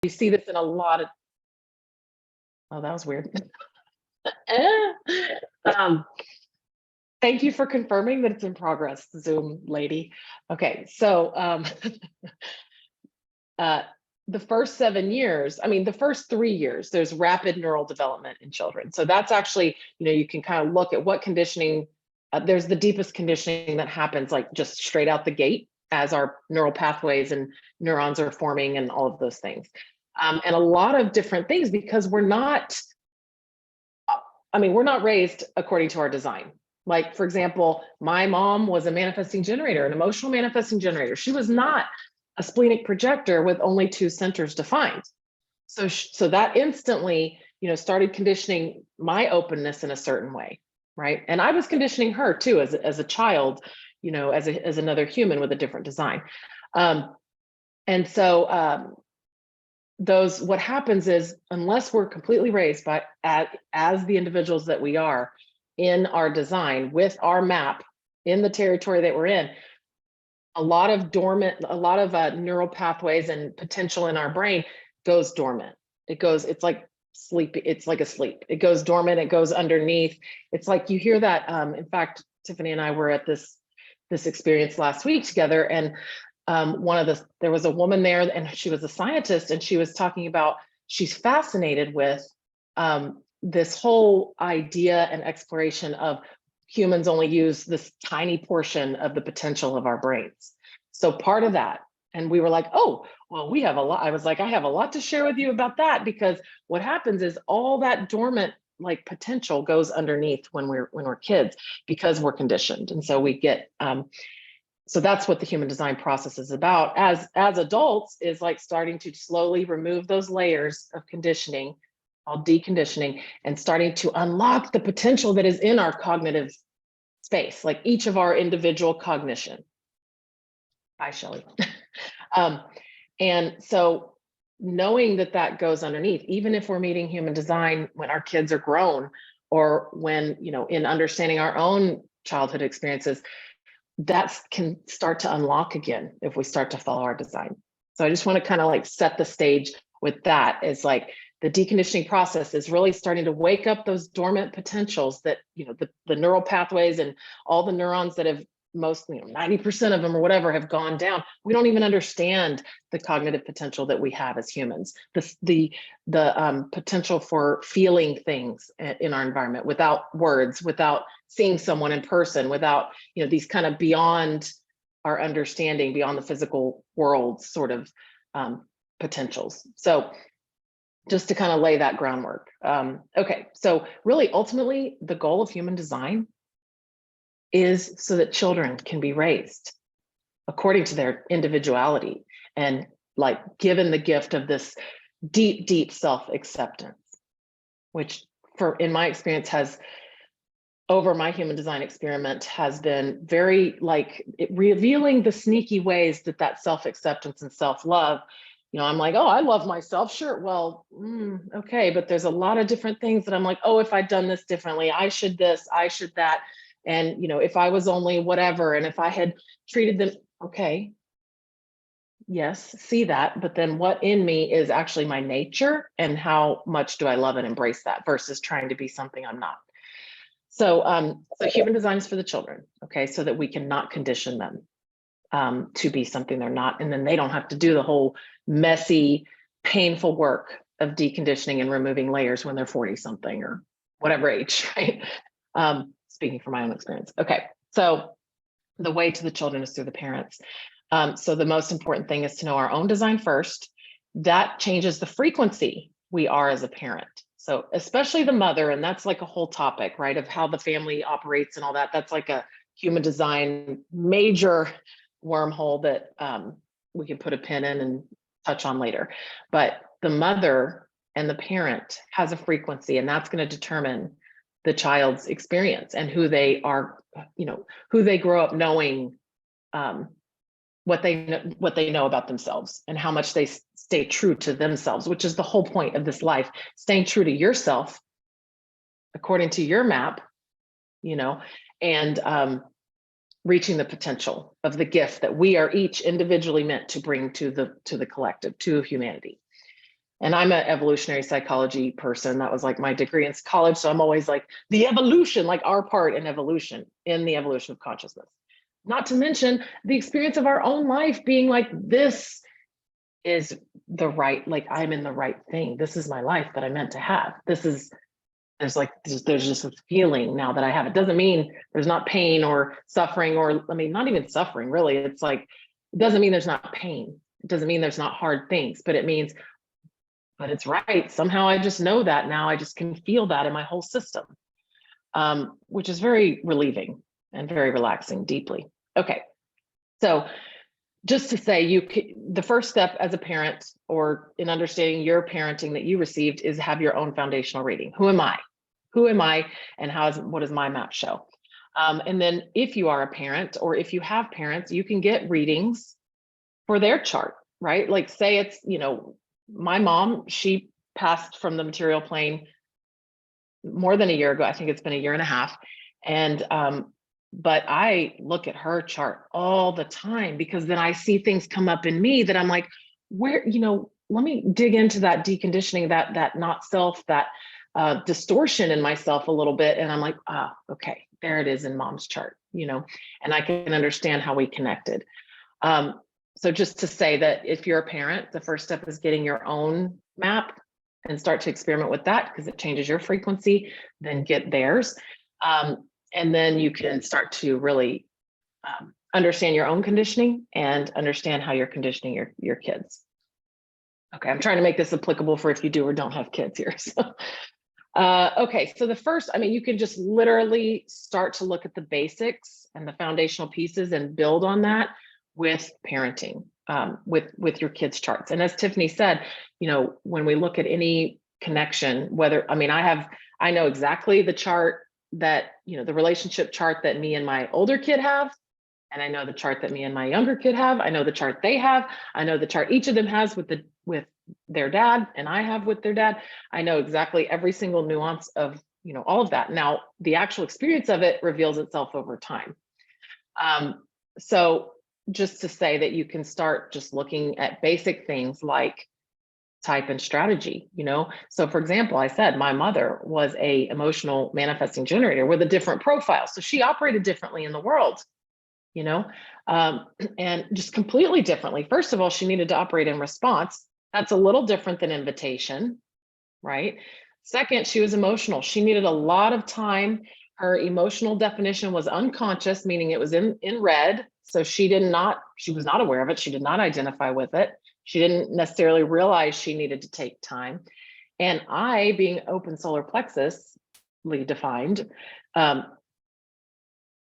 We see this in a lot of, oh, that was weird. um, thank you for confirming that it's in progress, Zoom lady. Okay, so the first 7 years, I mean, the first 3 years, there's rapid neural development in children. So that's actually, you can kind of look at what conditioning, there's the deepest conditioning that happens like just straight out the gate as our neural pathways and neurons are forming and all of those things. And a lot of different things because we're not raised according to our design. Like, for example, my mom was a manifesting generator, an emotional manifesting generator. She was not a splenic projector with only 2 centers defined. So that instantly, started conditioning my openness in a certain way, right? And I was conditioning her too as a child, as another human with a different design. And so what happens is, unless we're completely raised as the individuals that we are in our design with our map in the territory that we're in, a lot of neural pathways and potential in our brain goes dormant. It's like sleepy. It's like a sleep. It goes dormant. It goes underneath. It's like you hear that. In fact, Tiffany and I were at this experience last week together, and there was a woman there, and she was a scientist, and she was talking about she's fascinated with this whole idea and exploration of humans only use this tiny portion of the potential of our brains. So part of that, and we were like, oh, well, we have a lot. I was like, I have a lot to share with you about that, because what happens is all that dormant like potential goes underneath when we're kids, because we're conditioned. And so we get, so that's what the human design process is about as adults, is like starting to slowly remove those layers of conditioning, all deconditioning, and starting to unlock the potential that is in our cognitive space, like each of our individual cognition. Hi, Shelley. And so knowing that goes underneath, even if we're meeting human design when our kids are grown, or when, in understanding our own childhood experiences, that can start to unlock again if we start to follow our design. So I just want to kind of like set the stage with that. Is like the deconditioning process is really starting to wake up those dormant potentials that, the neural pathways and all the neurons that have 90% of them or whatever have gone down. We don't even understand the cognitive potential that we have as humans. The potential for feeling things in our environment without words, without seeing someone in person, without, these kind of beyond our understanding, beyond the physical world sort of potentials. So just to kind of lay that groundwork. Okay, so really ultimately the goal of human design is so that children can be raised according to their individuality and like given the gift of this deep, deep self-acceptance, which in my experience over my human design experiment has been very revealing the sneaky ways that self-acceptance and self-love, I'm like, oh, I love myself. Sure. Well, okay. But there's a lot of different things that I'm like, oh, if I'd done this differently, I should this, I should that. And, if I was only whatever, and if I had treated them, okay, yes, see that. But then what in me is actually my nature, and how much do I love and embrace that versus trying to be something I'm not. So, so human design is for the children, okay, so that we can not condition them to be something they're not. And then they don't have to do the whole messy, painful work of deconditioning and removing layers when they're 40 something or whatever age, right? Speaking from my own experience. Okay, so the way to the children is through the parents. So the most important thing is to know our own design first. That changes the frequency we are as a parent. So especially the mother, and that's like a whole topic, right, of how the family operates and all that. That's like a human design major wormhole that we can put a pin in and touch on later. But the mother and the parent has a frequency, and that's going to determine the child's experience and who they are, who they grow up knowing, what they know about themselves, and how much they stay true to themselves, which is the whole point of this life, staying true to yourself according to your map, and reaching the potential of the gift that we are each individually meant to bring to the collective, to humanity. And I'm an evolutionary psychology person. That was like my degree in college. So I'm always like the evolution, like our part in evolution, in the evolution of consciousness. Not to mention the experience of our own life being like, this is the right, like I'm in the right thing. This is my life that I meant to have. There's just a feeling now that I have. It doesn't mean there's not pain or suffering, or I mean, not even suffering really. It's like, it doesn't mean there's not pain. It doesn't mean there's not hard things, but it means, but it's right. Somehow I just know that now. I just can feel that in my whole system, which is very relieving and very relaxing deeply. Okay. So just to say, the first step as a parent or in understanding your parenting that you received is have your own foundational reading. Who am I? Who am I? And what does my map show? And then if you are a parent or if you have parents, you can get readings for their chart, right? Like say it's, my mom, she passed from the material plane more than a year ago. I think it's been a year and a half. And, but I look at her chart all the time because then I see things come up in me that I'm like, where, let me dig into that deconditioning, that not self, that distortion in myself a little bit. And I'm like, okay, there it is in mom's chart, and I can understand how we connected. So just to say that if you're a parent, the first step is getting your own map and start to experiment with that because it changes your frequency, then get theirs. And then you can start to really understand your own conditioning and understand how you're conditioning your kids. Okay, I'm trying to make this applicable for if you do or don't have kids here. So, okay, so the first, you can just literally start to look at the basics and the foundational pieces and build on that with parenting, with your kids' charts. And as Tiffany said, when we look at any connection, I know exactly the chart that, the relationship chart that me and my older kid have. And I know the chart that me and my younger kid have. I know the chart they have. I know the chart each of them has with their dad, and I have with their dad. I know exactly every single nuance of, all of that. Now, the actual experience of it reveals itself over time. So just to say that you can start just looking at basic things like type and strategy, So for example, I said my mother was a emotional manifesting generator with a different profile. So she operated differently in the world, and just completely differently. First of all, she needed to operate in response. That's a little different than invitation, right? Second, she was emotional. She needed a lot of time. Her emotional definition was unconscious, meaning it was in red. So she was not aware of it. She did not identify with it. She didn't necessarily realize she needed to take time. And I, being open solar plexusly defined,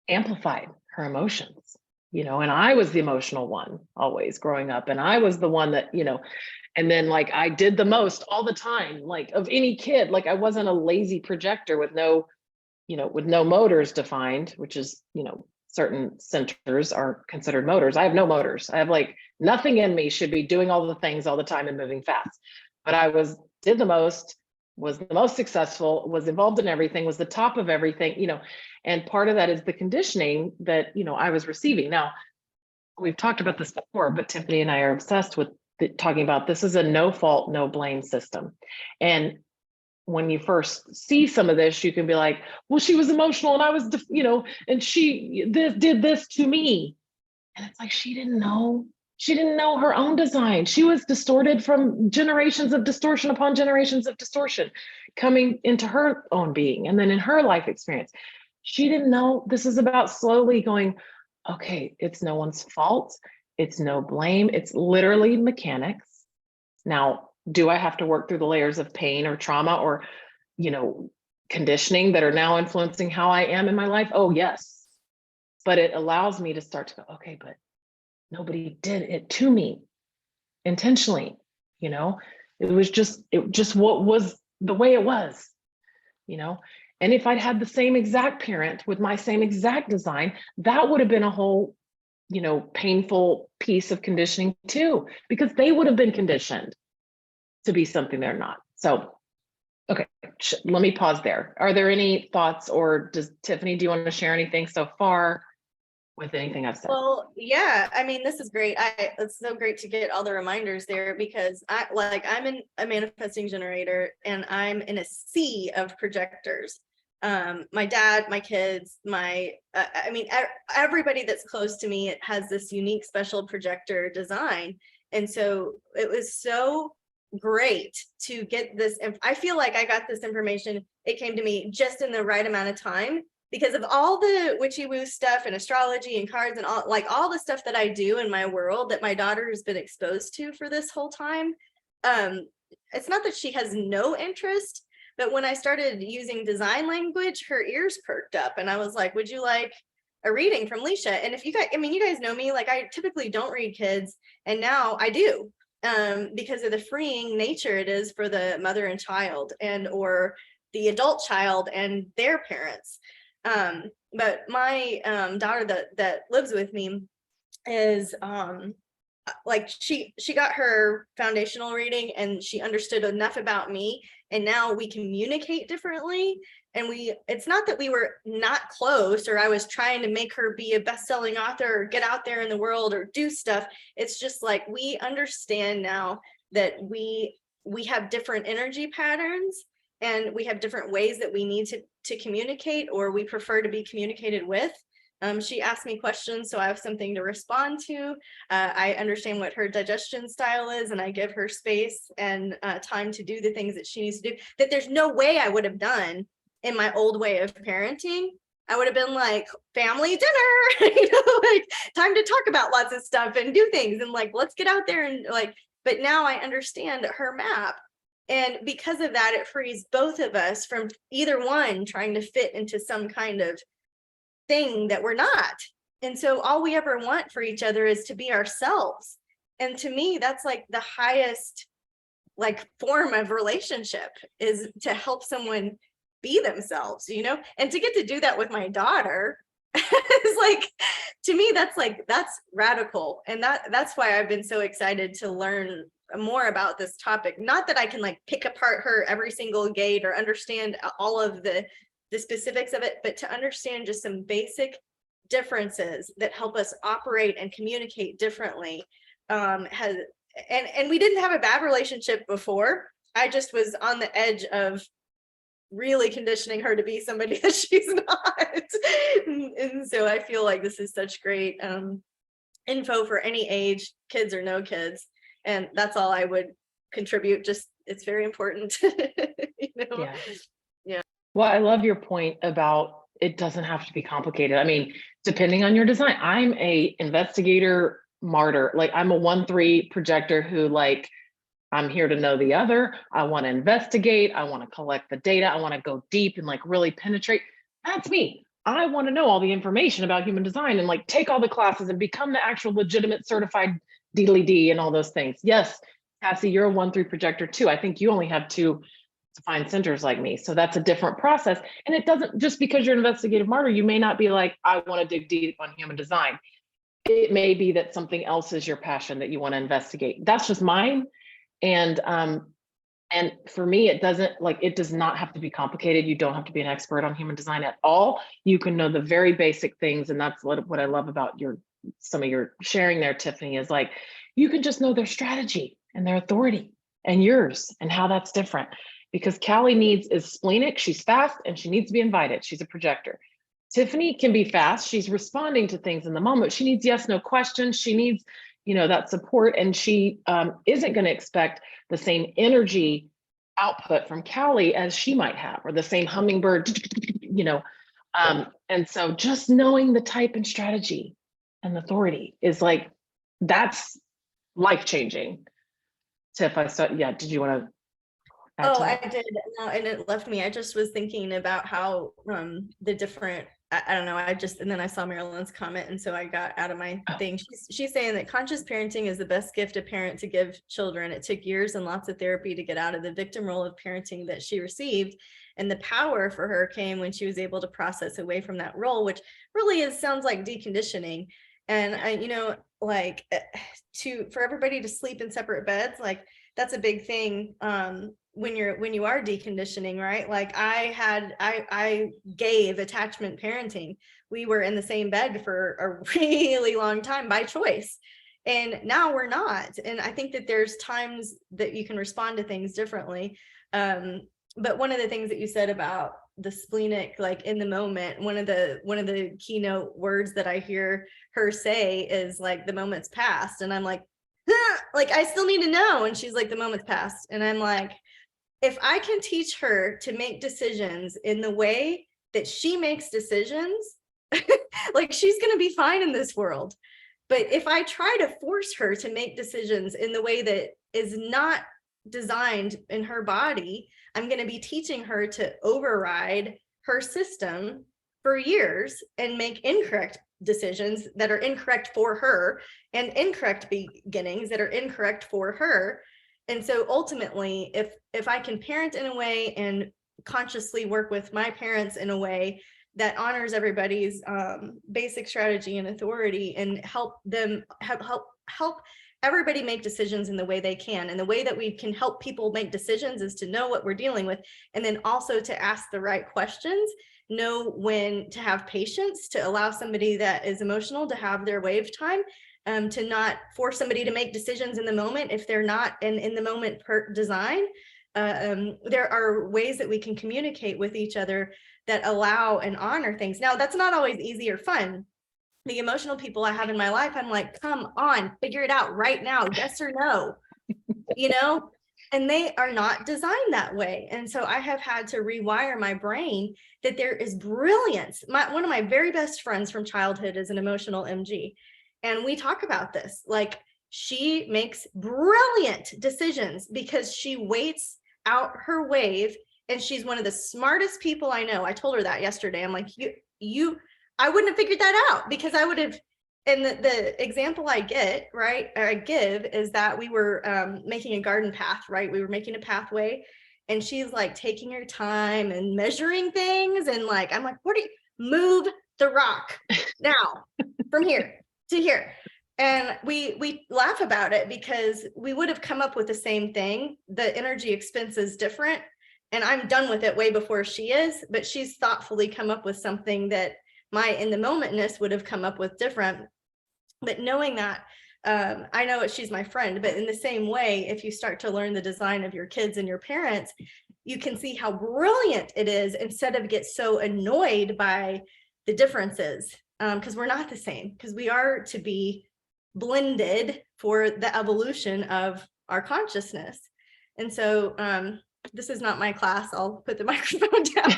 amplified her emotions, and I was the emotional one always growing up. And I was the one that, and then like I did the most all the time, like of any kid. Like I wasn't a lazy projector with no motors defined, which is, certain centers are considered motors. I have no motors. I have like nothing in me should be doing all the things all the time and moving fast. But I did the most, was the most successful, was involved in everything, was the top of everything, and part of that is the conditioning that, I was receiving. Now, we've talked about this before, but Tiffany and I are obsessed with talking about this is a no fault, no blame system. And when you first see some of this, you can be like, well, she was emotional and I was, and she did this to me. And it's like, she didn't know her own design. She was distorted from generations of distortion upon generations of distortion coming into her own being. And then in her life experience, she didn't know. This is about slowly going, okay, it's no one's fault. It's no blame. It's literally mechanics. Now, do I have to work through the layers of pain or trauma or, conditioning that are now influencing how I am in my life? Oh, yes. But it allows me to start to go, okay, but nobody did it to me intentionally. It was just what was the way it was, and if I'd had the same exact parent with my same exact design, that would have been a whole, painful piece of conditioning too, because they would have been conditioned to be something they're not. So, okay, let me pause there. Are there any thoughts, or Tiffany, do you want to share anything so far? with anything I've said. Well, yeah, I mean, this is great. It's so great to get all the reminders there, because I'm in a manifesting generator and I'm in a sea of projectors. My dad, my kids, I mean, everybody that's close to me has this unique special projector design. And so it was so great to get this. I feel like I got this information. It came to me just in the right amount of time, because of all the witchy woo stuff and astrology and cards and all the stuff that I do in my world that my daughter has been exposed to for this whole time. It's not that she has no interest, but when I started using design language, her ears perked up and I was like, would you like a reading from Leisha? And if you guys, I mean, you guys know me, like I typically don't read kids, and now I do, because of the freeing nature it is for the mother and child, and or the adult child and their parents. But my daughter that lives with me is like she got her foundational reading and she understood enough about me, and now we communicate differently. And it's not that we were not close or I was trying to make her be a best-selling author or get out there in the world or do stuff. It's just like we understand now that we have different energy patterns and we have different ways that we need to communicate, or we prefer to be communicated with. She asked me questions, so I have something to respond to. I understand what her digestion style is, and I give her space and time to do the things that she needs to do, that there's no way I would have done in my old way of parenting. I would have been like, family dinner, like time to talk about lots of stuff and do things, and like, let's get out there and like, but now I understand her map. And because of that, it frees both of us from either one trying to fit into some kind of thing that we're not. And so all we ever want for each other is to be ourselves. And to me, that's like the highest like form of relationship, is to help someone be themselves, and to get to do that with my daughter is like, to me, that's radical. And that's why I've been so excited to learn more about this topic. Not that I can like pick apart her every single gate or understand all of the specifics of it, but to understand just some basic differences that help us operate and communicate differently. And we didn't have a bad relationship before. I just was on the edge of really conditioning her to be somebody that she's not. And so I feel like this is such great info for any age, kids or no kids. And that's all I would contribute. Just, it's very important. Yeah. Yeah. Well, I love your point about it doesn't have to be complicated. I mean, depending on your design, I'm a investigator martyr. Like I'm a 1-3 projector who like, I'm here to know the other. I want to investigate. I want to collect the data. I want to go deep and like really penetrate. That's me. I want to know all the information about human design and like take all the classes and become the actual legitimate certified D and all those things. Yes, Cassie, you're a 1-3 projector too. I think you only have 2 defined centers like me. So that's a different process. And it doesn't, just because you're an investigative martyr, you may not be like, I want to dig deep on human design. It may be that something else is your passion that you want to investigate. That's just mine. And for me, it does not have to be complicated. You don't have to be an expert on human design at all. You can know the very basic things. And that's what I love about some of your sharing there, Tiffany, is like, you can just know their strategy and their authority and yours and how that's different. Because Callie is splenic, she's fast, and she needs to be invited. She's a projector. Tiffany can be fast. She's responding to things in the moment. She needs yes, no questions. She needs, that support, and she isn't going to expect the same energy output from Callie as she might have, or the same hummingbird, and so just knowing the type and strategy and authority is like, that's life-changing. Tiff, did you want to? Oh, I did. No, and it left me. I just was thinking about how the different, I don't know, and then I saw Marilyn's comment, and so I got out of my thing. She's saying that conscious parenting is the best gift a parent to give children. It took years and lots of therapy to get out of the victim role of parenting that she received. And the power for her came when she was able to process away from that role, which really sounds like deconditioning. And for everybody to sleep in separate beds, like, that's a big thing when you are deconditioning, right? Like I gave attachment parenting. We were in the same bed for a really long time by choice. And now we're not. And I think that there's times that you can respond to things differently. But one of the things that you said about the splenic, like in the moment, one of the keynote words that I hear her say is like, the moment's past. And I'm like, like, I still need to know. And she's like, the moment's past. And I'm like, if I can teach her to make decisions in the way that she makes decisions, like, she's going to be fine in this world. But if I try to force her to make decisions in the way that is not designed in her body, I'm going to be teaching her to override her system for years and make incorrect decisions that are incorrect for her, and incorrect beginnings that are incorrect for her. And so ultimately, if I can parent in a way and consciously work with my parents in a way that honors everybody's basic strategy and authority, and help them help everybody make decisions in the way they can. And the way that we can help people make decisions is to know what we're dealing with, and then also to ask the right questions, know when to have patience, to allow somebody that is emotional to have their wave time, to not force somebody to make decisions in the moment if they're not in the moment per design. There are ways that we can communicate with each other that allow and honor things. Now, that's not always easy or fun. The emotional people I have in my life, I'm like, come on, figure it out right now, yes or no, and they are not designed that way. And so I have had to rewire my brain that there is brilliance. One of my very best friends from childhood is an emotional MG. And we talk about this, like, she makes brilliant decisions because she waits out her wave. And she's one of the smartest people I know. I told her that yesterday. I'm like, I wouldn't have figured that out, because I would have. And the example I give is that we were making a garden path, right? We were making a pathway, and she's like taking her time and measuring things. And like, I'm like, move the rock now from here to here. And we laugh about it because we would have come up with the same thing. The energy expense is different, and I'm done with it way before she is, but she's thoughtfully come up with something that my in the momentness would have come up with different. But knowing that, I know she's my friend, but in the same way, if you start to learn the design of your kids and your parents, you can see how brilliant it is, instead of get so annoyed by the differences, because we're not the same, because we are to be blended for the evolution of our consciousness. And so this is not my class. I'll put the microphone down.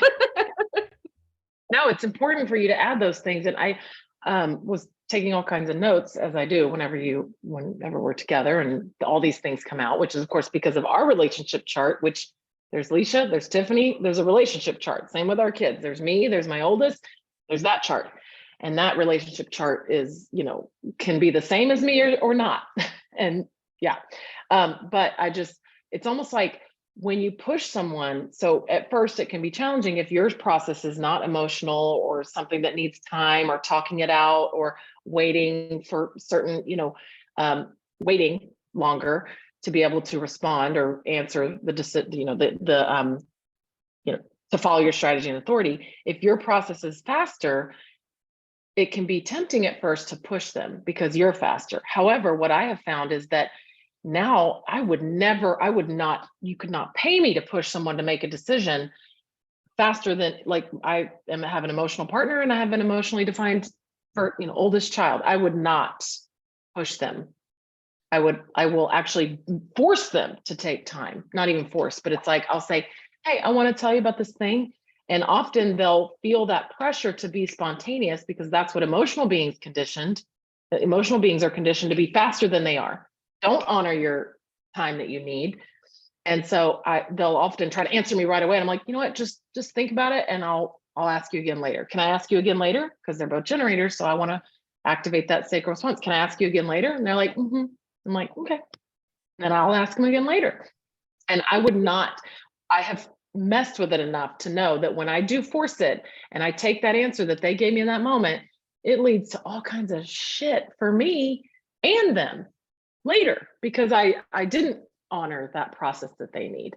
No, it's important for you to add those things. And I was taking all kinds of notes, as I do whenever we're together and all these things come out, which is of course because of our relationship chart, which there's Leisha, there's Tiffany, there's a relationship chart. Same with our kids. There's me, there's my oldest, there's that chart. And that relationship chart is, can be the same as me or not. And yeah, but it's almost like when you push someone, so at first it can be challenging if your process is not emotional or something that needs time or talking it out or waiting for certain, waiting longer to be able to respond or answer to follow your strategy and authority. If your process is faster, it can be tempting at first to push them because you're faster. However, what I have found is that now you could not pay me to push someone to make a decision faster than, like, I have an emotional partner and I have an emotionally defined oldest child. I would not push them. I will actually force them to take time, not even force, but it's like, I'll say, hey, I want to tell you about this thing. And often they'll feel that pressure to be spontaneous because that's what emotional beings conditioned. Emotional beings are conditioned to be faster than they are. Don't honor your time that you need. And so they'll often try to answer me right away. And I'm like, you know what, just think about it. And I'll ask you again later. Can I ask you again later? Because they're both generators. So I want to activate that sacral response. Can I ask you again later? And they're like, mm-hmm. I'm like, okay. And I'll ask them again later. And I have messed with it enough to know that when I do force it and I take that answer that they gave me in that moment, it leads to all kinds of shit for me and them later, because I didn't honor that process that they need.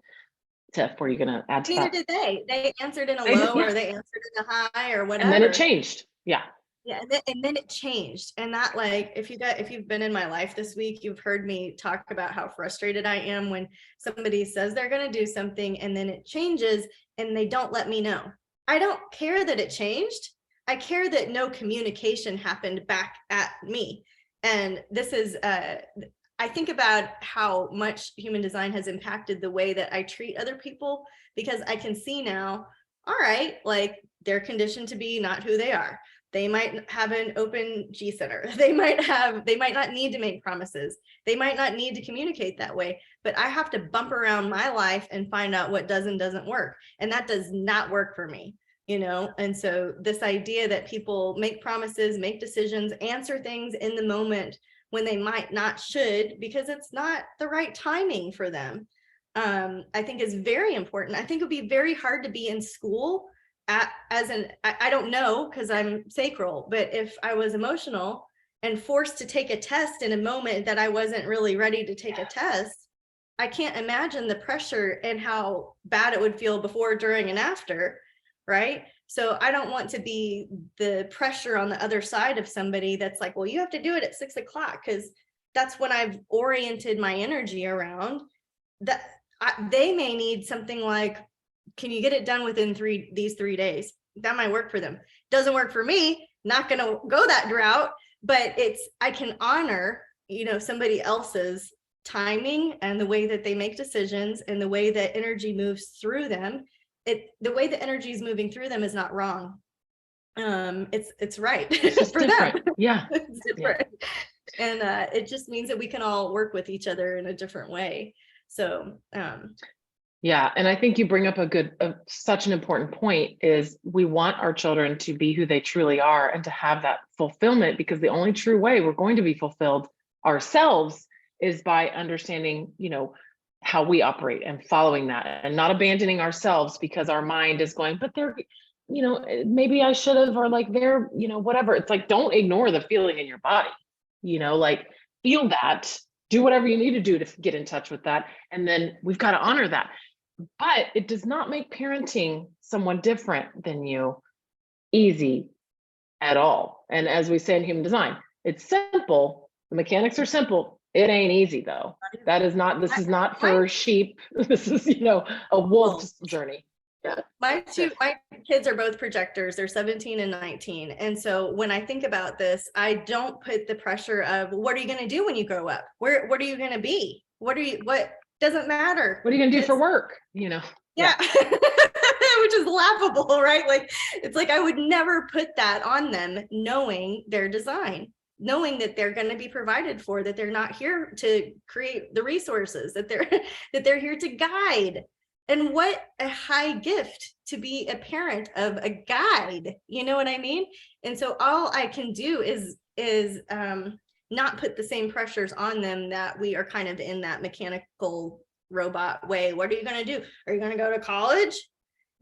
Tiff, were you going to add to Neither that? did they. They answered in a They did, low yeah. or they answered in a high or whatever. And then it changed. Yeah. Yeah, and then it changed. And that, like, if you've been in my life this week, you've heard me talk about how frustrated I am when somebody says they're going to do something and then it changes and they don't let me know. I don't care that it changed. I care that no communication happened back at me. And this is, I think about how much human design has impacted the way that I treat other people, because I can see now, all right, like, they're conditioned to be not who they are. They might have an open G center. They might not need to make promises. They might not need to communicate that way, but I have to bump around my life and find out what does and doesn't work. And that does not work for me, you know? And so this idea that people make promises, make decisions, answer things in the moment when they might not should, because it's not the right timing for them, I think is very important. I think it would be very hard to be in school I don't know, because I'm sacral, but if I was emotional and forced to take a test in a moment that I wasn't really ready to take a test, I can't imagine the pressure and how bad it would feel before, during, and after, right? So I don't want to be the pressure on the other side of somebody that's like, well, you have to do it at 6 o'clock, because that's when I've oriented my energy around that. They may need something like, can you get it done within these 3 days? That might work for them. Doesn't work for me. Not going to go that route, but I can honor, you know, somebody else's timing and the way that they make decisions and the way that energy moves through them. The way the energy is moving through them is not wrong. It's right for different. them. Yeah. It's different. Yeah. And it just means that we can all work with each other in a different way. So, yeah. And I think you bring up such an important point is we want our children to be who they truly are and to have that fulfillment, because the only true way we're going to be fulfilled ourselves is by understanding, you know, how we operate and following that and not abandoning ourselves because our mind is going, but they're, you know, maybe I should have, or like they're, you know, whatever. It's like, don't ignore the feeling in your body, you know, like feel that, do whatever you need to do to get in touch with that. And then we've got to honor that. But it does not make parenting someone different than you easy at all. And as we say in human design, it's simple. The mechanics are simple. It ain't easy though. This is not for sheep. This is, you know, a wolf's journey. Yeah. My kids are both projectors. They're 17 and 19. And so when I think about this, I don't put the pressure of what are you going to do when you grow up? What are you going to be? What doesn't matter. What are you going to do for work? You know? Yeah. Which is laughable, right? Like, it's like, I would never put that on them, knowing their design, knowing that they're going to be provided for, that they're not here to create the resources, that they're here to guide. And what a high gift to be a parent of a guide, you know what I mean? And so all I can do is not put the same pressures on them that we are kind of in that mechanical robot way. What are you going to do? Are you going to go to college?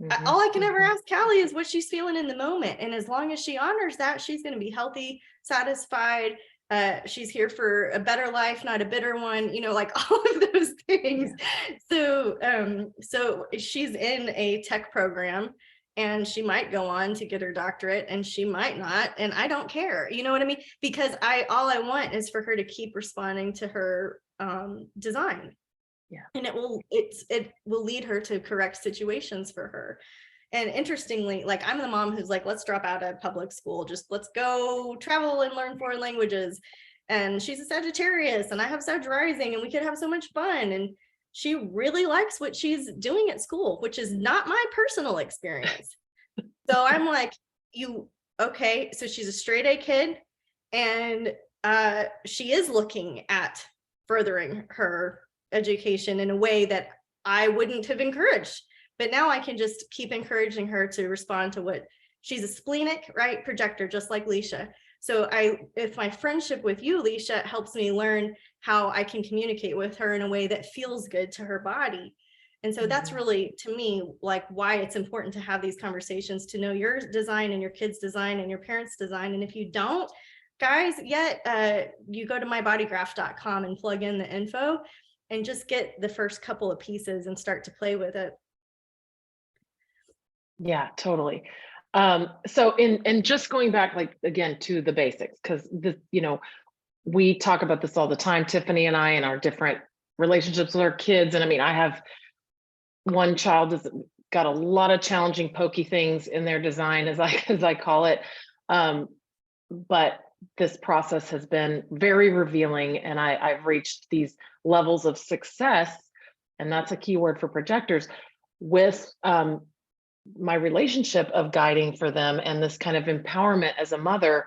Mm-hmm. All I can ever ask Callie is what she's feeling in the moment. And as long as she honors that, she's going to be healthy, satisfied. She's here for a better life, not a bitter one, you know, like all of those things. Yeah. So she's in a tech program and she might go on to get her doctorate and she might not. And I don't care. You know what I mean? Because all I want is for her to keep responding to her design. Yeah. And it will lead her to correct situations for her. And interestingly, like, I'm the mom who's like, let's drop out of public school. Just let's go travel and learn foreign languages. And she's a Sagittarius and I have Sag rising and we could have so much fun. And she really likes what she's doing at school, which is not my personal experience. So I'm like, okay. So she's a straight A kid and she is looking at furthering her education in a way that I wouldn't have encouraged. But now I can just keep encouraging her to respond to what she's a splenic, right? Projector, just like Leisha. So if my friendship with you, Leisha, helps me learn how I can communicate with her in a way that feels good to her body. And so that's really, to me, like why it's important to have these conversations, to know your design and your kids' design and your parents' design. And if you don't, guys, you go to mybodygraph.com and plug in the info. and just get the first couple of pieces and start to play with it. Yeah, totally. So and just going back, like, again, to the basics, because we talk about this all the time, Tiffany and I, in our different relationships with our kids. And I mean, I have one child that's got a lot of challenging, pokey things in their design, as I call it. But this process has been very revealing, and I've reached these levels of success, and that's a key word for projectors, with my relationship of guiding for them, and this kind of empowerment as a mother,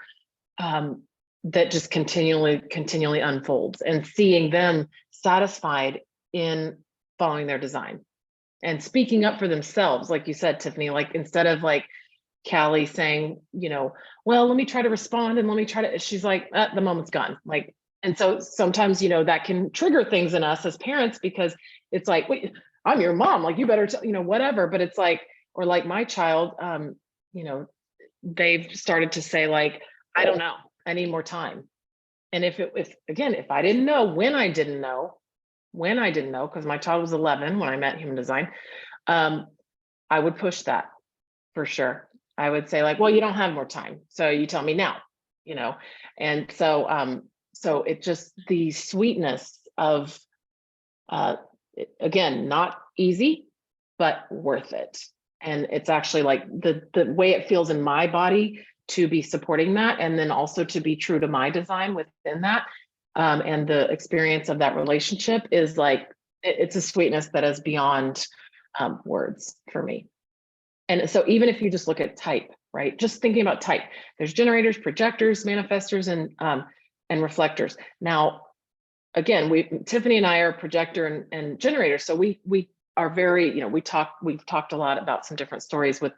that just continually unfolds, and seeing them satisfied in following their design and speaking up for themselves. Like you said, Tiffany, like, instead of like Callie saying, well, let me try to respond, and let me try to, she's like, the moment's gone. Like, and so sometimes, that can trigger things in us as parents, because it's like, wait, I'm your mom, like, you better, whatever. But it's like, or like my child, they've started to say, like, I don't know, I need more time. And if I didn't know, when I didn't know, because my child was 11 when I met Human Design, I would push that for sure. I would say, like, well, you don't have more time, so you tell me now, and so it just, the sweetness of, again, not easy, but worth it. And it's actually like the way it feels in my body to be supporting that, and then also to be true to my design within that. And the experience of that relationship is like, it's a sweetness that is beyond words for me. And so even if you just look at type, right? Just thinking about type, there's generators, projectors, manifestors, and reflectors. Now, again, Tiffany and I are projector and generator. So we are very, we've talked a lot about some different stories with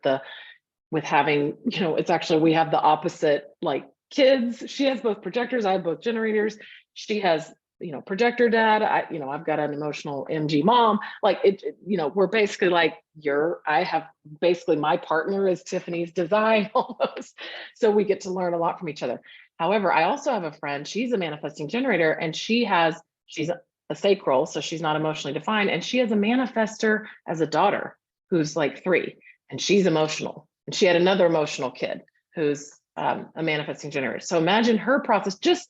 having, it's actually, we have the opposite, like, kids. She has both projectors, I have both generators. She has, projector dad. I've got an emotional MG mom. Like, we're basically like, I have basically, my partner is Tiffany's design almost. So we get to learn a lot from each other. However, I also have a friend, she's a manifesting generator, and she's a sacral, so she's not emotionally defined. And she has a manifestor as a daughter who's like 3, and she's emotional. And she had another emotional kid who's a manifesting generator. So imagine her process, just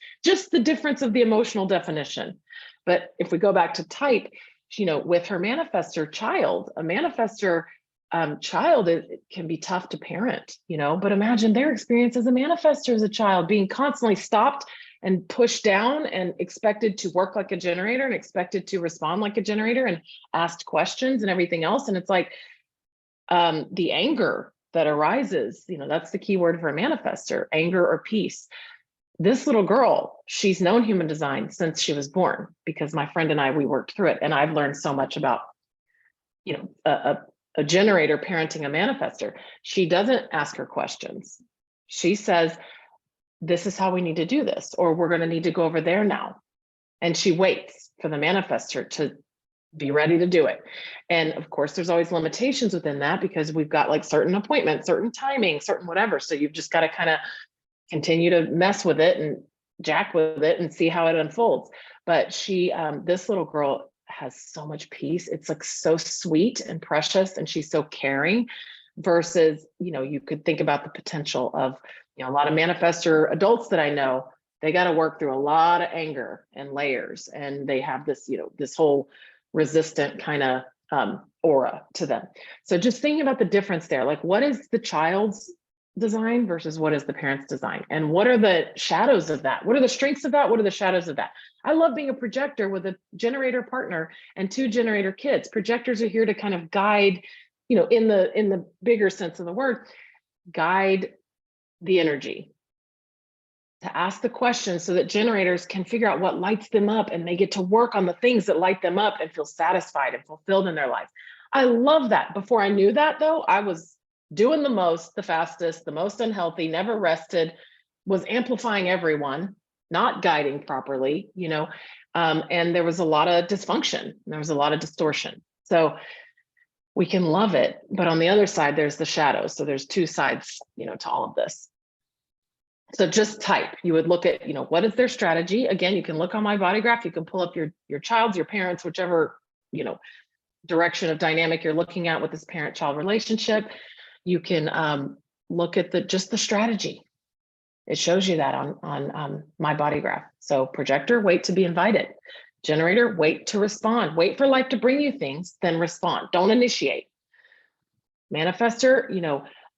the difference of the emotional definition. But if we go back to type, with her manifestor child, a manifestor child, it can be tough to parent, but imagine their experience as a manifestor as a child, being constantly stopped and pushed down and expected to work like a generator and expected to respond like a generator and asked questions and everything else. And it's like, the anger that arises, that's the key word for a manifestor, anger or peace. This little girl, she's known Human Design since she was born, because my friend and I, we worked through it. And I've learned so much about, a generator parenting a manifestor. She doesn't ask her questions. She says, this is how we need to do this, or we're going to need to go over there now. And she waits for the manifestor to be ready to do it. And of course, there's always limitations within that, because we've got like certain appointments, certain timing, certain whatever. So you've just got to kind of continue to mess with it and jack with it and see how it unfolds. But she, this little girl has so much peace. It's like so sweet and precious, and she's so caring, versus, you could think about the potential of, a lot of manifestor adults that I know, they got to work through a lot of anger and layers, and they have this, this whole resistant kind of aura to them. So just thinking about the difference there, like, what is the child's design versus what is the parent's design, and what are the shadows of that? What are the strengths of that? What are the shadows of that? I love being a projector with a generator partner and 2 generator kids. Projectors are here to kind of guide, in the bigger sense of the word, guide the energy, to ask the questions so that generators can figure out what lights them up, and they get to work on the things that light them up and feel satisfied and fulfilled in their life. I love that. Before I knew that, though, I was doing the fastest, the most unhealthy, never rested, was amplifying everyone, not guiding properly, and there was a lot of dysfunction. There was a lot of distortion. So we can love it, but on the other side, there's the shadows. So there's 2 sides, to all of this. So just type, you would look at, what is their strategy? Again, you can look on my body graph, you can pull up your child's, your parents, whichever, direction of dynamic you're looking at with this parent-child relationship. You can look at just the strategy. It shows you that on my body graph. So projector, wait to be invited. Generator, wait to respond. Wait for life to bring you things, then respond. Don't initiate. Manifester,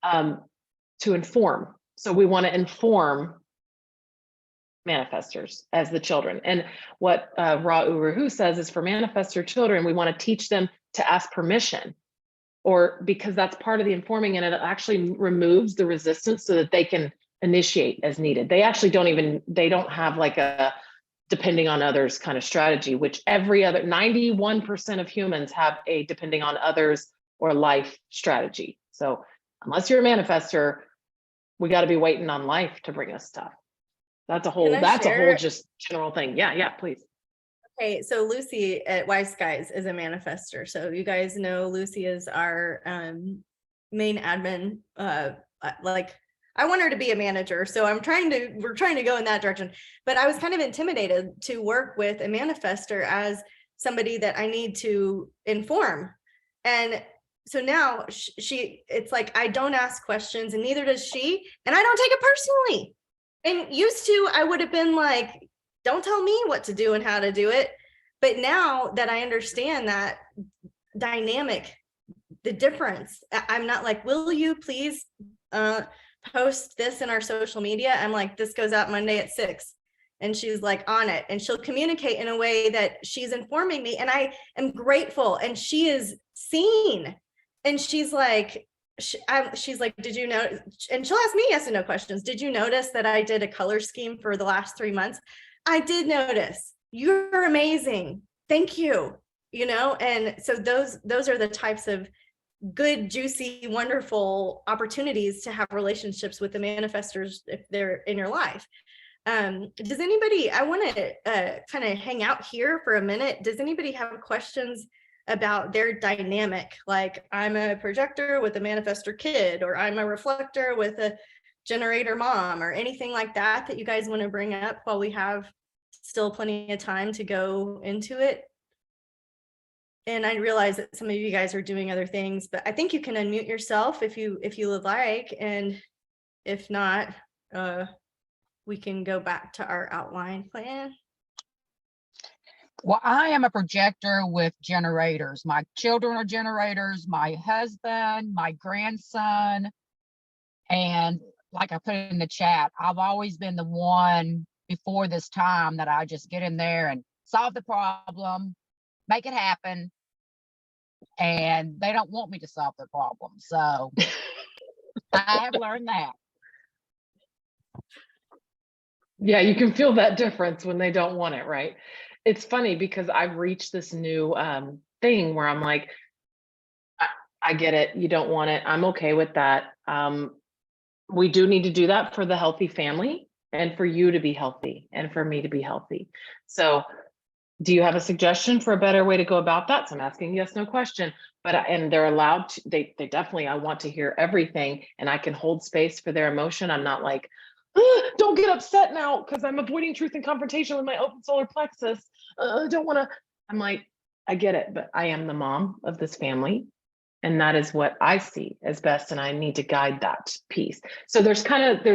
to inform. So we want to inform manifestors as the children. And what Ra Uru says is, for manifestor children, we want to teach them to ask permission, or because that's part of the informing, and it actually removes the resistance so that they can initiate as needed. They actually they don't have like a depending on others kind of strategy, which every other 91% of humans have a depending on others or life strategy. So unless you're a manifestor, we got to be waiting on life to bring us stuff. That's a whole just general thing. Yeah, please. Okay, so Lucy at Wise Skies is a manifestor. So you guys know Lucy is our main admin. I want her to be a manager, so we're trying to go in that direction. But I was kind of intimidated to work with a manifestor as somebody that I need to inform. And so now it's like, I don't ask questions, and neither does she, and I don't take it personally. And used to, I would have been like, don't tell me what to do and how to do it. But now that I understand that dynamic, the difference, I'm not like, will you please post this in our social media? I'm like, this goes out Monday at 6. And she's like on it, and she'll communicate in a way that she's informing me, and I am grateful. And she is seen. And she's like, did you know? And she'll ask me yes and no questions. Did you notice that I did a color scheme for the last 3 months? I did notice. You're amazing. Thank you. And so those are the types of good, juicy, wonderful opportunities to have relationships with the manifestors if they're in your life. Does anybody, I want to kind of hang out here for a minute. Does anybody have questions about their dynamic? Like, I'm a projector with a manifestor kid, or I'm a reflector with a generator mom, or anything like that you guys want to bring up while we have still plenty of time to go into it. And I realize that some of you guys are doing other things, but I think you can unmute yourself if you would like. And if not, we can go back to our outline plan. Well, I am a projector with generators. My children are generators, my husband, my grandson. And like I put in the chat, I've always been the one before this time that I just get in there and solve the problem, make it happen. And they don't want me to solve the problem. So I have learned that. Yeah, you can feel that difference when they don't want it, right? It's funny because I've reached this new thing where I'm like, I get it. You don't want it. I'm okay with that. We do need to do that for the healthy family, and for you to be healthy, and for me to be healthy. So do you have a suggestion for a better way to go about that? So I'm asking yes, no question, and they're allowed to, they definitely, I want to hear everything, and I can hold space for their emotion. I'm not like, don't get upset now because I'm avoiding truth and confrontation with my open solar plexus. I don't want to. I'm like, I get it, but I am the mom of this family, and that is what I see as best, and I need to guide that piece. So there's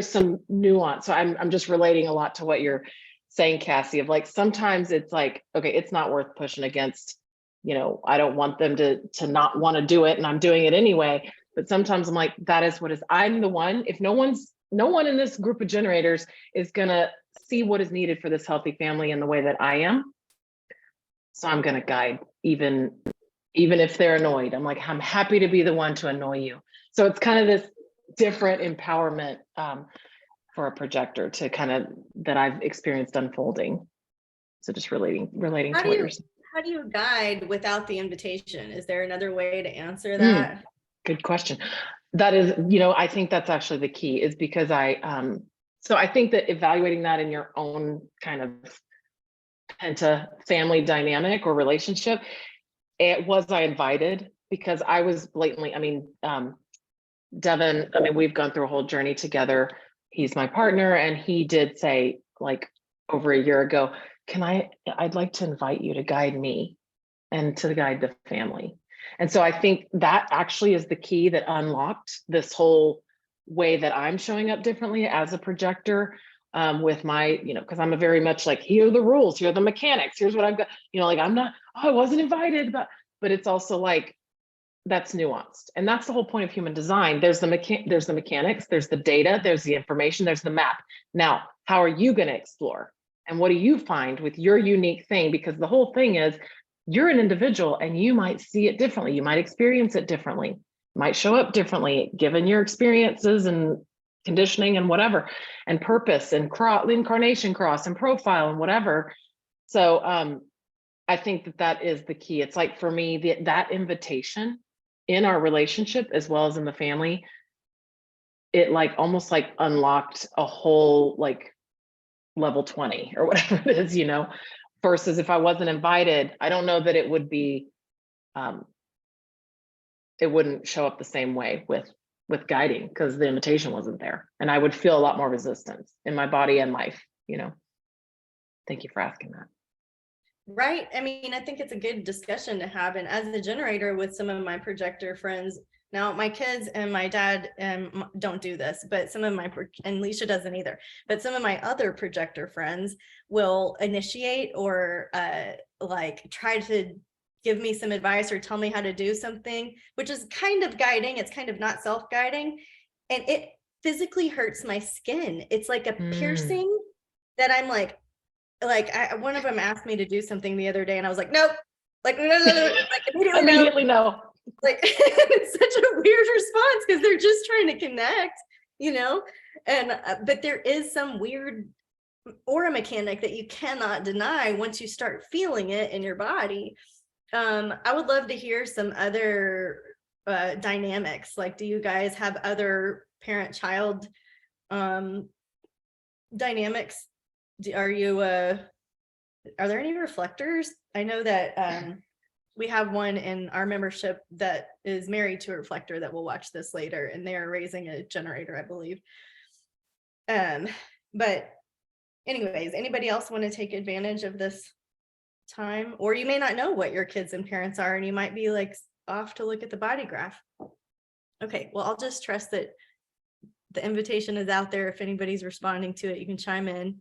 some nuance. So I'm just relating a lot to what you're saying, Cassie, of like, sometimes it's like, okay, it's not worth pushing against, I don't want them to not want to do it, and I'm doing it anyway. But sometimes I'm like, that is what is, I'm the one, if no one in this group of generators is gonna see what is needed for this healthy family in the way that I am. So I'm gonna guide, even if they're annoyed. I'm like, I'm happy to be the one to annoy you. So it's kind of this different empowerment for a projector to kind of, that I've experienced unfolding. So just relating to what you're saying. How do you guide without the invitation? Is there another way to answer that? Good question. That is, I think that's actually the key, is because so I think that evaluating that in your own kind of penta family dynamic or relationship, was I invited? Because I was blatantly, Devin, we've gone through a whole journey together, he's my partner, and he did say, like, over a year ago, I'd like to invite you to guide me and to guide the family. And so I think that actually is the key that unlocked this whole way that I'm showing up differently as a projector, with my, because I'm a very much like, here are the rules, here are the mechanics, here's what I've got, like, I'm not, oh, I wasn't invited, but it's also like, that's nuanced. And that's the whole point of human design. There's the mechanics, there's the data, there's the information, there's the map. Now, how are you going to explore? And what do you find with your unique thing? Because the whole thing is, you're an individual and you might see it differently. You might experience it differently, might show up differently, given your experiences and conditioning and whatever, and purpose and incarnation cross and profile and whatever. So I think that is the key. It's like, for me, that invitation in our relationship, as well as in the family, it like almost like unlocked a whole like level 20 or whatever it is, versus if I wasn't invited, I don't know that it would be, it wouldn't show up the same way with guiding, because the invitation wasn't there, and I would feel a lot more resistance in my body and life. Thank you for asking that. Right. I mean, I think it's a good discussion to have. And as a generator with some of my projector friends, now my kids and my dad don't do this, but some of my, and Leisha doesn't either, but some of my other projector friends will initiate or like try to give me some advice or tell me how to do something, which is kind of guiding. It's kind of not self-guiding. And it physically hurts my skin. It's like a piercing that I'm like one of them asked me to do something the other day, and I was like, nope, like, no, like immediately no. Like, it's such a weird response because they're just trying to connect, and but there is some weird aura mechanic that you cannot deny once you start feeling it in your body. I would love to hear some other dynamics. Like, do you guys have other parent-child dynamics? Are there any reflectors? I know that we have one in our membership that is married to a reflector that will watch this later, and they are raising a generator, I believe. But anyways, anybody else want to take advantage of this time? Or you may not know what your kids and parents are, and you might be like off to look at the body graph. Okay, well, I'll just trust that the invitation is out there. If anybody's responding to it, you can chime in.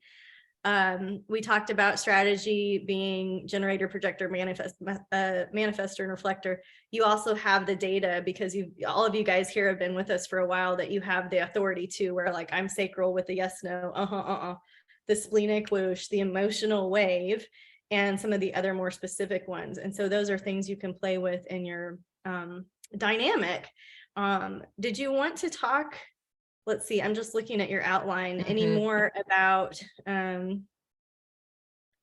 We talked about strategy being generator, projector, manifestor, and reflector. You also have the data, because all of you guys here have been with us for a while, that you have the authority to, where like I'm sacral with the yes, no, the splenic whoosh, the emotional wave, and some of the other more specific ones. And so those are things you can play with in your dynamic. Did you want to talk? Let's see, I'm just looking at your outline. Any more about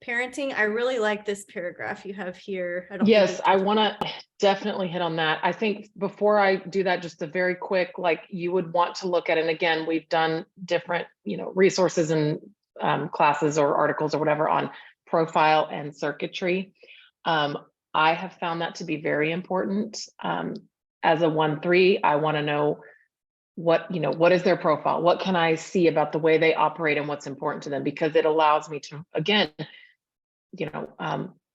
parenting? I really like this paragraph you have here. Yes, I want to definitely hit on that. I think before I do that, just a very quick, like, you would want to look at, and again, we've done different, resources and classes or articles or whatever on profile and circuitry. I have found that to be very important. As a 1-3, I want to know what is their profile? What can I see about the way they operate and what's important to them? Because it allows me to, again,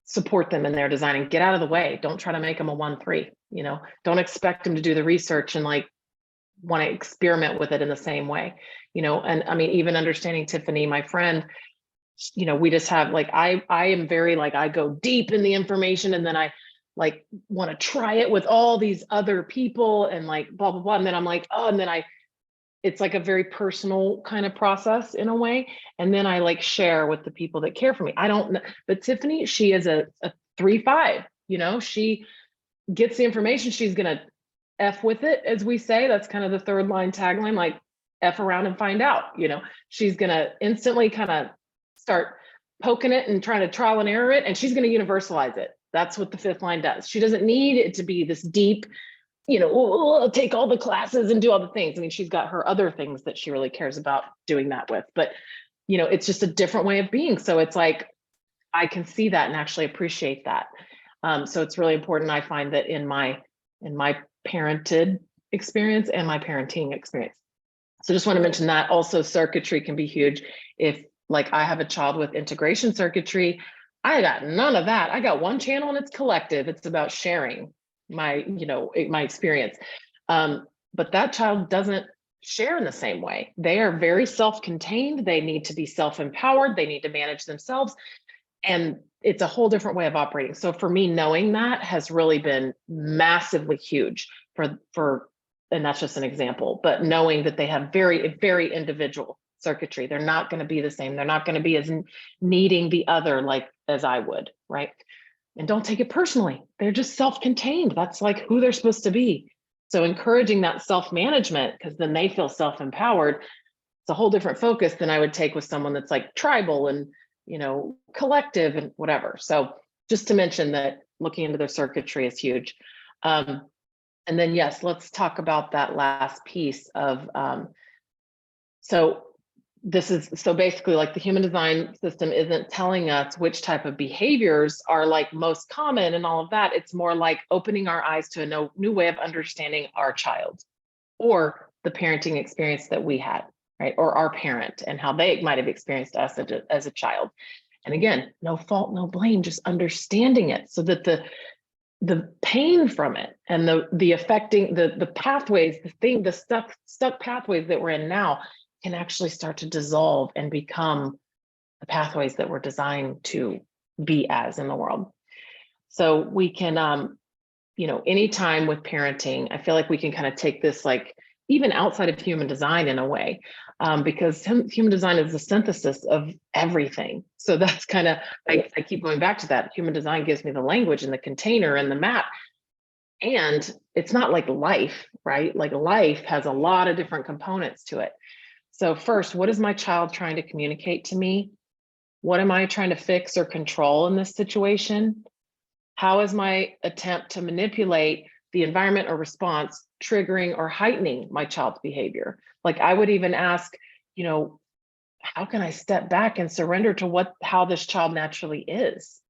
support them in their design and get out of the way. Don't try to make them a 1-3, don't expect them to do the research and like want to experiment with it in the same way, and I mean, even understanding Tiffany, my friend, we just have like, I am very like, I go deep in the information, and then I like want to try it with all these other people and like blah, blah, blah. And then I'm like, oh, and then it's like a very personal kind of process in a way. And then I like share with the people that care for me. I don't know, but Tiffany, she is a 3-5, she gets the information. She's going to F with it, as we say. That's kind of the third line tagline, like F around and find out, she's going to instantly kind of start poking it and trying to trial and error it. And she's going to universalize it. That's what the 5th line does. She doesn't need it to be this deep, take all the classes and do all the things. I mean, she's got her other things that she really cares about doing that with, but it's just a different way of being. So it's like, I can see that and actually appreciate that. So it's really important. I find that in my parented experience and my parenting experience. So just want to mention that also circuitry can be huge. If like I have a child with integration circuitry, I got none of that. I got one channel and it's collective. It's about sharing my, my experience. But that child doesn't share in the same way. They are very self-contained. They need to be self-empowered. They need to manage themselves. And it's a whole different way of operating. So for me, knowing that has really been massively huge and that's just an example, but knowing that they have very, very individual circuitry. They're not going to be the same. They're not going to be as needing the other like as I would, right? And don't take it personally. They're just self-contained. That's like who they're supposed to be. So encouraging that self-management, because then they feel self-empowered. It's a whole different focus than I would take with someone that's like tribal and, collective and whatever. So just to mention that looking into their circuitry is huge. And then, yes, let's talk about that last piece of, so basically like the human design system isn't telling us which type of behaviors are like most common and all of that. It's more like opening our eyes to a new way of understanding our child or the parenting experience that we had, right? Or our parent and how they might have experienced us as a child. And again, no fault, no blame, just understanding it so that the pain from it and the affecting the pathways, the stuck pathways that we're in now can actually start to dissolve and become the pathways that we're designed to be as in the world. So we can, anytime with parenting, I feel like we can kind of take this like even outside of human design in a way, because human design is the synthesis of everything. So that's kind of, I keep going back to that. Human design gives me the language and the container and the map. And it's not like life, right? Like life has a lot of different components to it. So first, what is my child trying to communicate to me? What am I trying to fix or control in this situation? How is my attempt to manipulate the environment or response triggering or heightening my child's behavior? Like I would even ask, how can I step back and surrender to how this child naturally is?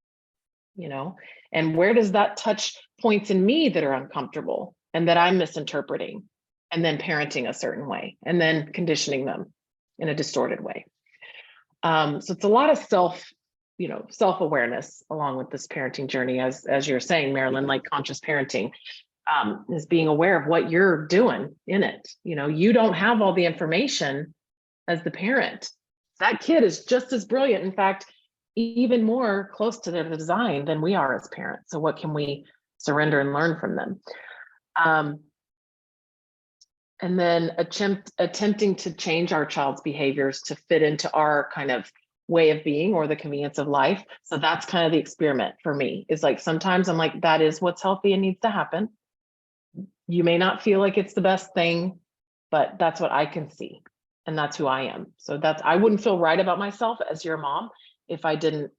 And where does that touch points in me that are uncomfortable and that I'm misinterpreting and then parenting a certain way and then conditioning them in a distorted way. So it's a lot of self-awareness along with this parenting journey, as you're saying, Marilyn, like conscious parenting, is being aware of what you're doing in it. You don't have all the information as the parent. That kid is just as brilliant. In fact, even more close to their design than we are as parents. So what can we surrender and learn from them? And then attempting to change our child's behaviors to fit into our kind of way of being or the convenience of life. So that's kind of the experiment for me, is like, sometimes I'm like, that is what's healthy and needs to happen. You may not feel like it's the best thing, but that's what I can see. And that's who I am. So I wouldn't feel right about myself as your mom if I didn't,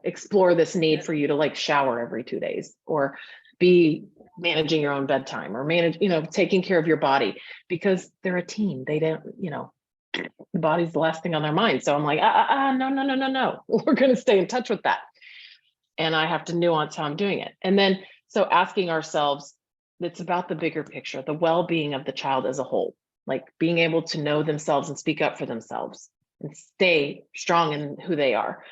explore this need for you to like shower every 2 days or be managing your own bedtime or taking care of your body, because they're a teen. They don't, the body's the last thing on their mind. So I'm like, no. We're going to stay in touch with that. And I have to nuance how I'm doing it. And then, so asking ourselves, it's about the bigger picture, the well-being of the child as a whole, like being able to know themselves and speak up for themselves and stay strong in who they are.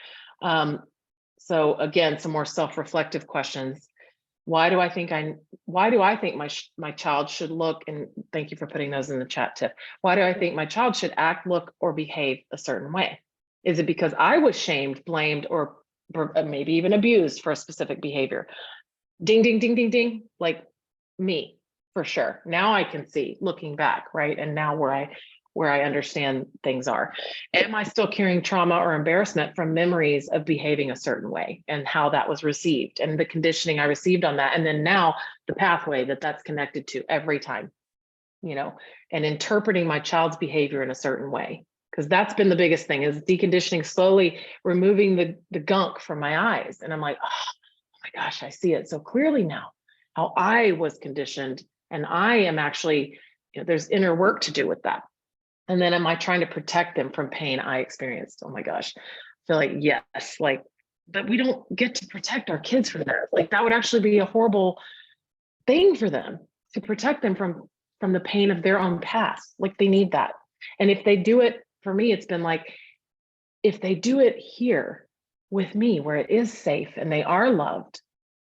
So again, some more self-reflective questions. Why do I think my child should look, and thank you for putting those in the chat, Tiff. Why do I think my child should act, look, or behave a certain way? Is it because I was shamed, blamed, or maybe even abused for a specific behavior? Ding, ding, ding, ding, ding, like me, for sure. Now I can see looking back, right? And now where I understand things are. Am I still carrying trauma or embarrassment from memories of behaving a certain way and how that was received and the conditioning I received on that? And then now the pathway that's connected to every time, and interpreting my child's behavior in a certain way. Because that's been the biggest thing, is deconditioning, slowly removing the gunk from my eyes. And I'm like, oh my gosh, I see it so clearly now, how I was conditioned. And I am actually, there's inner work to do with that. And then am I trying to protect them from pain I experienced? Oh my gosh. I feel like, yes, but we don't get to protect our kids from that. Like that would actually be a horrible thing for them, to protect them from from the pain of their own past. Like they need that. And if they do it, for me, it's been like, if they do it here with me, where it is safe and they are loved,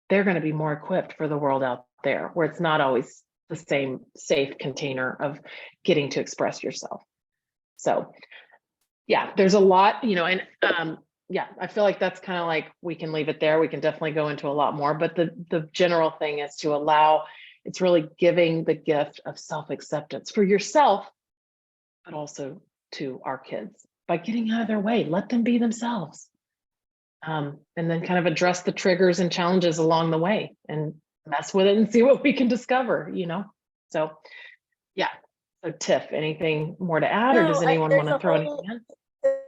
they're going to be more equipped for the world out there, where it's not always the same safe container of getting to express yourself. So yeah, there's a lot, and yeah, I feel like that's kind of like, we can leave it there. We can definitely go into a lot more, but the general thing is to allow, it's really giving the gift of self-acceptance for yourself, but also to our kids by getting out of their way. Let them be themselves. And then kind of address the triggers and challenges along the way and mess with it and see what we can discover, So yeah. So Tiff, anything more to add, or does anyone want to throw anything in?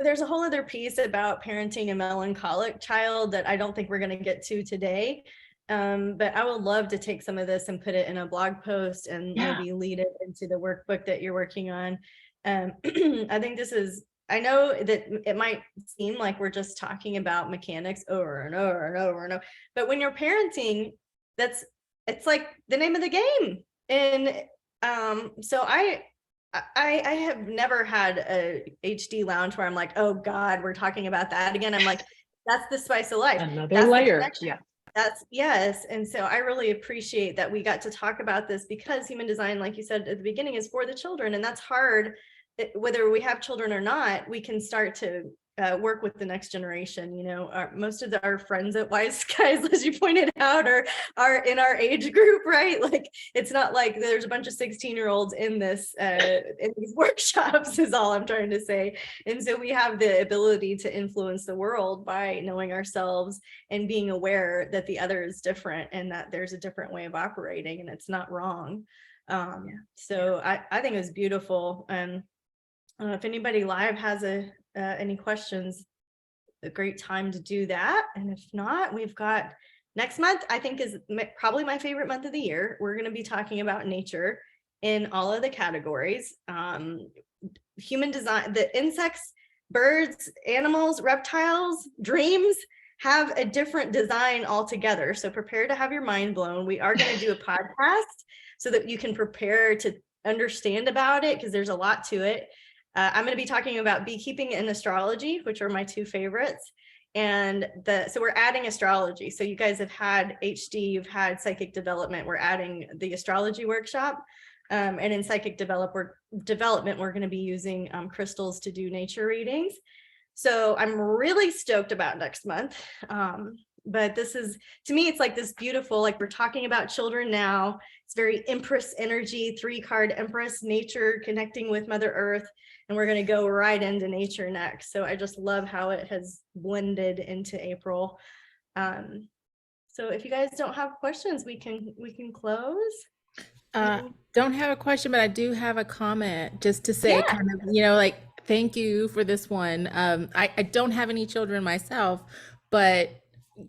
There's a whole other piece about parenting a melancholic child that I don't think we're going to get to today. But I would love to take some of this and put it in a blog post and maybe lead it into the workbook that you're working on. I think I know that it might seem like we're just talking about mechanics over and over and over and over, but when you're parenting, it's like the name of the game. And so I have never had a HD lounge where I'm like, oh God, we're talking about that again. I'm like, that's the spice of life. Another layer. Yeah. Yes. And so I really appreciate that we got to talk about this, because human design, like you said at the beginning, is for the children. And that's hard. Whether we have children or not, we can start to work with the next generation. Most of our friends at Wise Guys, as you pointed out, are in our age group, right? Like, it's not like there's a bunch of 16-year-olds in these workshops, is all I'm trying to say. And so we have the ability to influence the world by knowing ourselves and being aware that the other is different and that there's a different way of operating, and it's not wrong. So I think it was beautiful. And if anybody live has any questions, a great time to do that. And if not, we've got next month, I think is probably my favorite month of the year. We're going to be talking about nature in all of the categories. Human design, the insects, birds, animals, reptiles, dreams have a different design altogether. So prepare to have your mind blown. We are going to do a podcast so that you can prepare to understand about it, because there's a lot to it. I'm going to be talking about beekeeping and astrology, which are my two favorites. And so we're adding astrology. So you guys have had HD, you've had psychic development. We're adding the astrology workshop. And in psychic development, we're going to be using crystals to do nature readings. So I'm really stoked about next month. But this is, to me, it's like this beautiful, like we're talking about children now. It's very Empress energy, 3-card Empress, nature, connecting with Mother Earth. And we're going to go right into nature next. So I just love how it has blended into April. So if you guys don't have questions, we can close. Don't have a question, but I do have a comment just to say, Yeah. kind of, like, thank you for this one. I don't have any children myself, but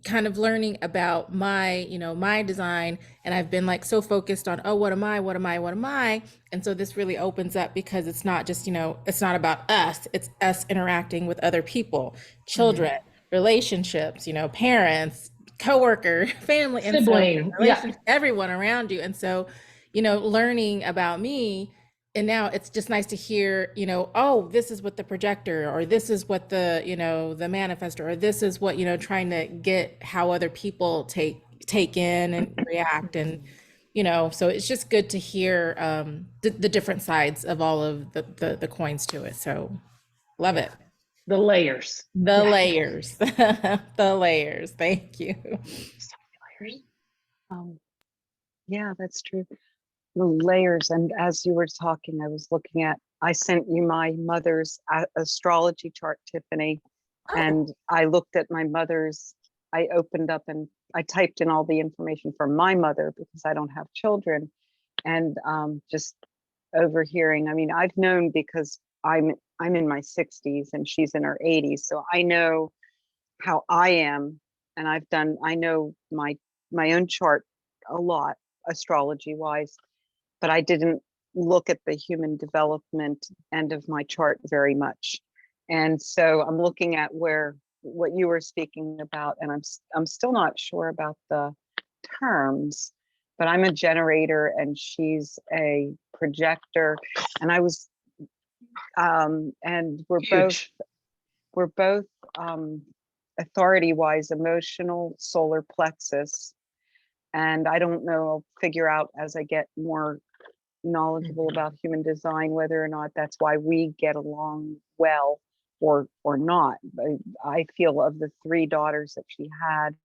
kind of learning about my, my design, and I've been like so focused on, oh, what am I? And so this really opens up, because it's not just, it's not about us, it's us interacting with other people, children, relationships, parents, coworker, family, Sibling, and so everyone around you. And so, learning about me, and now it's just nice to hear, oh, this is what the projector, or this is what the, the manifestor, or this is what, trying to get how other people take in and react. And, so it's just good to hear the different sides of all of the coins to it. So love it. The layers. The layers. The layers. Thank you. Yeah, that's true. The layers. And as you were talking, I sent you my mother's astrology chart, Tiffany. And I looked at my mother's, I opened up and I typed in all the information for my mother, because I don't have children. And just overhearing, I mean, I've known, because I'm in my 60s and she's in her 80s. So I know how I am. And I know my own chart a lot, astrology wise, but I didn't look at the human development end of my chart very much. And so I'm looking at what you were speaking about, and I'm still not sure about the terms, but I'm a generator and she's a projector. And I was, and Huge. we're both authority-wise emotional solar plexus. And I don't know, I'll figure out as I get more knowledgeable about human design, whether or not that's why we get along well or not. But I feel of the 3 daughters that she had,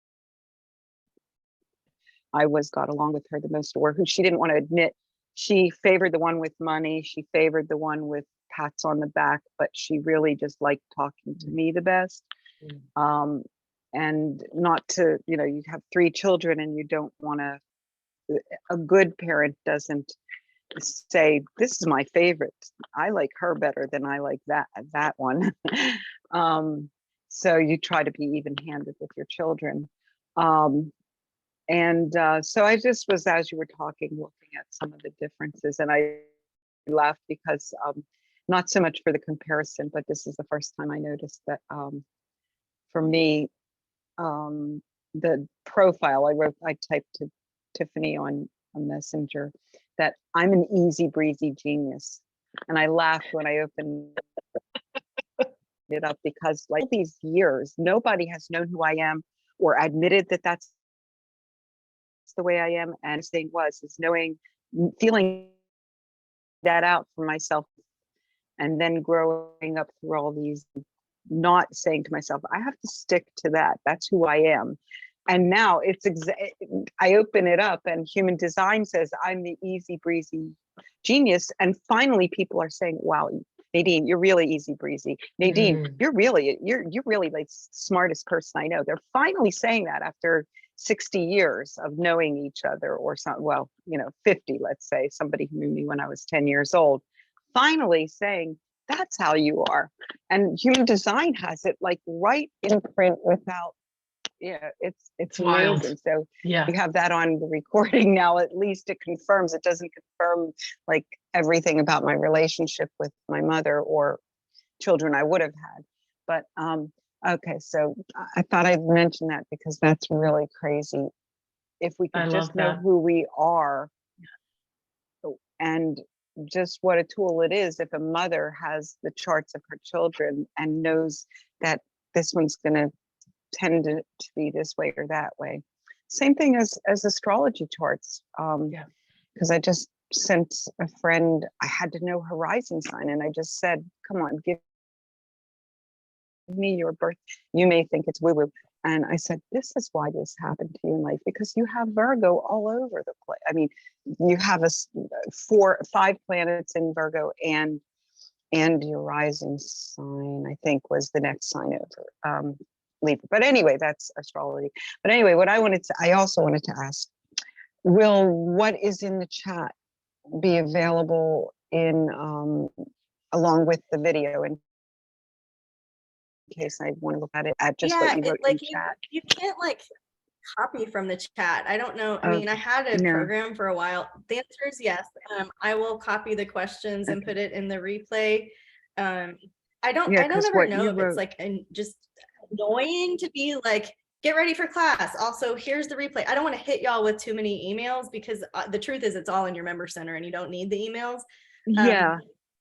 I got along with her the most, or who she didn't want to admit. She favored the one with money. She favored the one with pats on the back, but she really just liked talking to me the best. And not to, you have 3 children and you don't want to, a good parent doesn't say, this is my favorite. I like her better than I like that one. So you try to be even-handed with your children. So I just was, as you were talking, looking at some of the differences, and I laughed because not so much for the comparison, but this is the first time I noticed that for me, the profile I typed to Tiffany on a messenger that I'm an easy breezy genius. And I laughed when I opened it up because like these years, nobody has known who I am or admitted that that's the way I am. And the thing is feeling that out for myself, and then growing up through all these, not saying to myself, I have to stick to that. That's who I am. And now I open it up and human design says I'm the easy breezy genius. And finally people are saying, wow, Nadine, you're really easy breezy. Nadine, you're really like smartest person I know. They're finally saying that after 60 years of knowing each other, or something. Well, 50, let's say, somebody who knew me when I was 10 years old, finally saying, that's how you are. And human design has it like right in print without, it's wild. amazing. So Yeah. we have that on the recording now. At least it confirms. It doesn't confirm like everything about my relationship with my mother or children I would have had. But okay, so I thought I'd mention that because that's really crazy. If we could just know who we are and just what a tool it is. If a mother has the charts of her children and knows that this one's going to tend to be this way or that way. Same thing as astrology charts. Because I just sent a friend, I had to know her rising sign, and I just said, come on, give me your birth. You may think it's woo-woo. And I said, this is why this happened to you in life, because you have Virgo all over the place. I mean, you have 5 planets in Virgo, and your rising sign, I think, was the next sign over. Libra. But anyway, that's astrology. But anyway, I also wanted to ask, will what is in the chat be available in along with the video in case I want to look at it at just what you wrote in the chat? You can't like copy from the chat. I don't know. I mean, I had a program for a while. The answer is yes. I will copy the questions and put it in the replay. I don't ever know if it's like just annoying to be like, get ready for class. Also, here's the replay. I don't want to hit y'all with too many emails because the truth is it's all in your member center and you don't need the emails.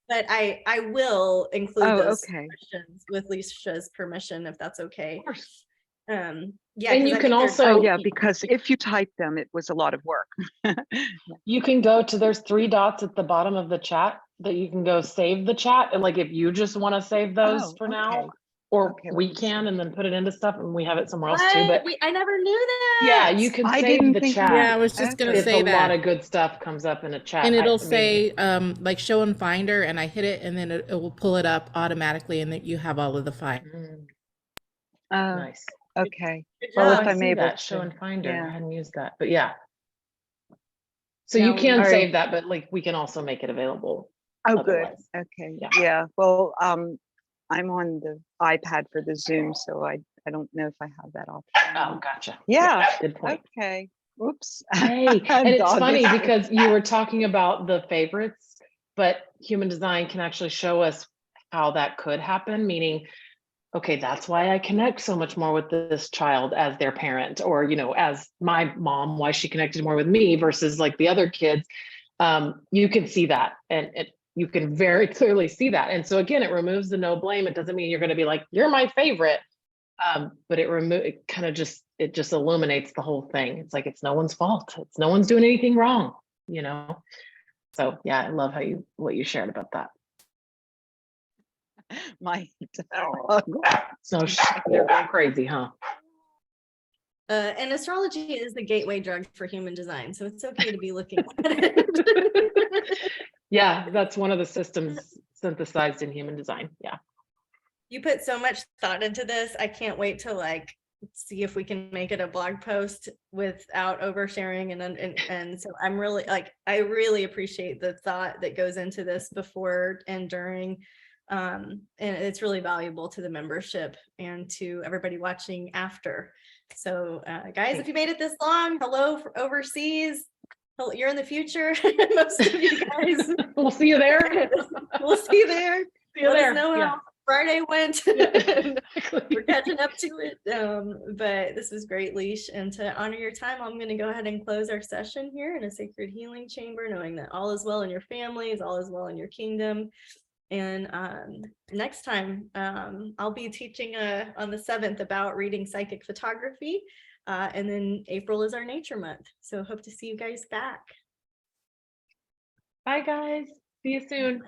But I will include those questions with Lisa's permission, if that's okay. Of course. And you can also, because if you type them, it was a lot of work. You can go to, there's 3 dots at the bottom of the chat that you can go save the chat. And like, if you just want to save those for now, or we can, and then put it into stuff and we have it somewhere else too. But I never knew that. Yeah, you can save the chat. Yeah, I was just going to say that. A lot of good stuff comes up in a chat. And it'll say like show in Finder, and I hit it and then it will pull it up automatically, and then you have all of the files. Nice. Okay. Well, if I'm able to show in Finder, I hadn't used that, but yeah. So you can save that, but like we can also make it available. Oh, good. Okay. Yeah. Well, I'm on the iPad for the Zoom, so I don't know if I have that option. Oh, gotcha. Yeah. Good point. Okay. Oops. Hey, and it's funny because you were talking about the favorites, but human design can actually show us how that could happen, meaning okay, that's why I connect so much more with this child as their parent, or, you know, as my mom, why she connected more with me versus like the other kids. You can see that, and you can very clearly see that. And so again, it removes the no blame. It doesn't mean you're going to be like, you're my favorite. But it kind of just, it just illuminates the whole thing. It's like, it's no one's fault. It's no one's doing anything wrong, you know? So yeah, I love what you shared about that. My So they're going crazy, huh? And astrology is the gateway drug for human design, so it's okay to be looking at it. Yeah, that's one of the systems synthesized in human design. Yeah. You put so much thought into this. I can't wait to like see if we can make it a blog post without oversharing, and so I'm really like, I really appreciate the thought that goes into this before and during. And it's really valuable to the membership and to everybody watching after. So guys, if you made it this long, hello overseas. You're in the future. Most of you guys. We'll see you there. We'll see you there. See you Let there. us know Yeah. how Friday went. Yeah, exactly. We're catching up to it. But this was great, Leash. And to honor your time, I'm going to go ahead and close our session here in a sacred healing chamber, knowing that all is well in your families, all is well in your kingdom. And next time, I'll be teaching on the 7th about reading psychic photography. And then April is our nature month. So hope to see you guys back. Bye, guys. See you soon.